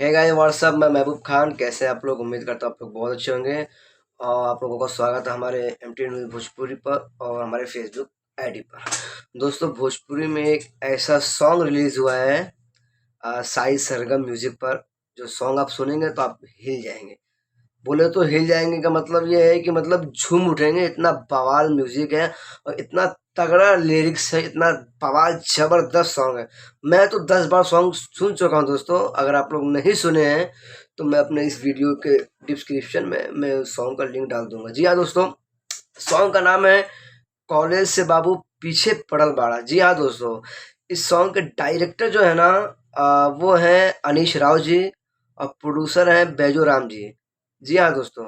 है guys what's up. मैं महबूब खान। कैसे हैं आप लोग? उम्मीद करता हूँ आप लोग बहुत अच्छे होंगे। और आप लोगों का स्वागत है हमारे MT न्यूज़ भोजपुरी पर और हमारे फेसबुक आईडी पर। दोस्तों, भोजपुरी में एक ऐसा सॉन्ग रिलीज हुआ है साई सरगम म्यूजिक पर। जो सॉन्ग आप सुनेंगे तो आप हिल जाएंगे। बोले तो हिल जाएंगे का मतलब ये है कि मतलब झूम उठेंगे। इतना बवाल म्यूजिक है और इतना तगड़ा लिरिक्स है, इतना बवाल जबरदस्त सॉन्ग है। मैं तो 10 बार सॉन्ग सुन चुका हूँ दोस्तों। अगर आप लोग नहीं सुने हैं तो मैं अपने इस वीडियो के डिस्क्रिप्शन में मैं सॉन्ग का लिंक डाल दूंगा। जी हाँ दोस्तों, सॉन्ग का नाम है कॉलेज से बाबू पीछे पड़ल बाड़ा। जी हाँ दोस्तों, इस सॉन्ग के डायरेक्टर जो है ना वो है अनीश राव जी और प्रोड्यूसर है बैजू राम जी। जी हाँ दोस्तों,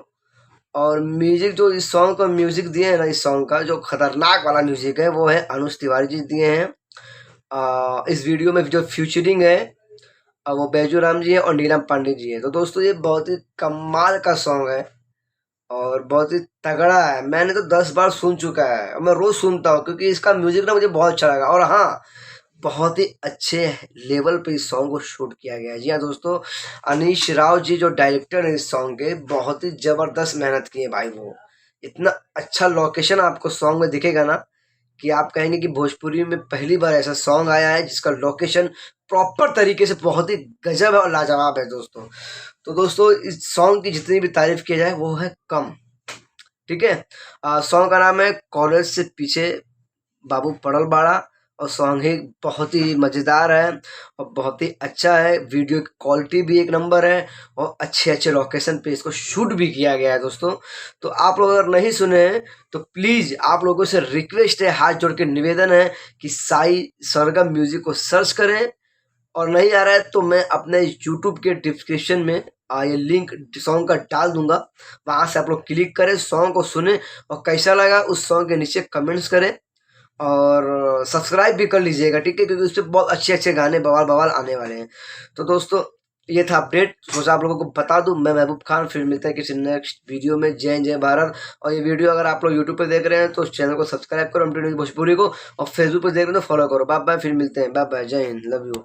और म्यूजिक जो इस सॉन्ग को म्यूजिक दिए हैं ना, इस सॉन्ग का जो खतरनाक वाला म्यूजिक है वो है अनुज तिवारी जी दिए हैं। इस वीडियो में जो फ्यूचरिंग है वो बैजू राम जी है और नीलम पांडे जी है। तो दोस्तों ये बहुत ही कमाल का सॉन्ग है और बहुत ही तगड़ा है। मैंने तो 10 बार सुन चुका है और मैं रोज सुनता हूँ क्योंकि इसका म्यूजिक ना मुझे बहुत अच्छा लगा। और हाँ, बहुत ही अच्छे लेवल पे इस सॉन्ग को शूट किया गया है। जी हाँ दोस्तों, अनीश राव जी जो डायरेक्टर है इस सॉन्ग के, बहुत ही जबरदस्त मेहनत की है भाई। वो इतना अच्छा लोकेशन आपको सॉन्ग में दिखेगा ना कि आप कहेंगे कि भोजपुरी में पहली बार ऐसा सॉन्ग आया है जिसका लोकेशन प्रॉपर तरीके से बहुत ही गजब है और लाजवाब है दोस्तों। तो दोस्तों, इस सॉन्ग की जितनी भी तारीफ की जाए वो है कम। ठीक है। सॉन्ग का नाम है कॉलेज से पीछे बाबू पड़ल बाड़ा और सॉन्ग ही बहुत ही मज़ेदार है और बहुत ही अच्छा है। वीडियो की क्वालिटी भी एक नंबर है और अच्छे अच्छे लोकेशन पे इसको शूट भी किया गया है दोस्तों। तो आप लोग अगर नहीं सुने हैं तो प्लीज़ आप लोगों से रिक्वेस्ट है, हाथ जोड़ के निवेदन है कि साई सरगम म्यूजिक को सर्च करें। और नहीं आ रहा है तो मैं अपने यूट्यूब के डिस्क्रिप्शन में ये लिंक सॉन्ग का डाल दूंगा। वहाँ से आप लोग क्लिक करें, सॉन्ग को सुने और कैसा लगा उस सॉन्ग के नीचे कमेंट्स करें और सब्सक्राइब भी कर लीजिएगा। ठीक है, क्योंकि उस पर बहुत अच्छे अच्छे गाने बवाल बवाल आने वाले हैं। तो दोस्तों, ये था अपडेट, सोचा आप लोगों को बता दूं। मैं महबूब खान, फिर मिलते हैं किसी नेक्स्ट वीडियो में। जय जय भारत। और ये वीडियो अगर आप लोग यूट्यूब पे देख रहे हैं तो उस चैनल को सब्सक्राइब करो MT न्यूज़ भोजपुरी को, और फेसबुक पे देख रहे हैं तो फॉलो करो। बाय बाय, फिर मिलते हैं। बाय बाय, जय हिंद, लव यू।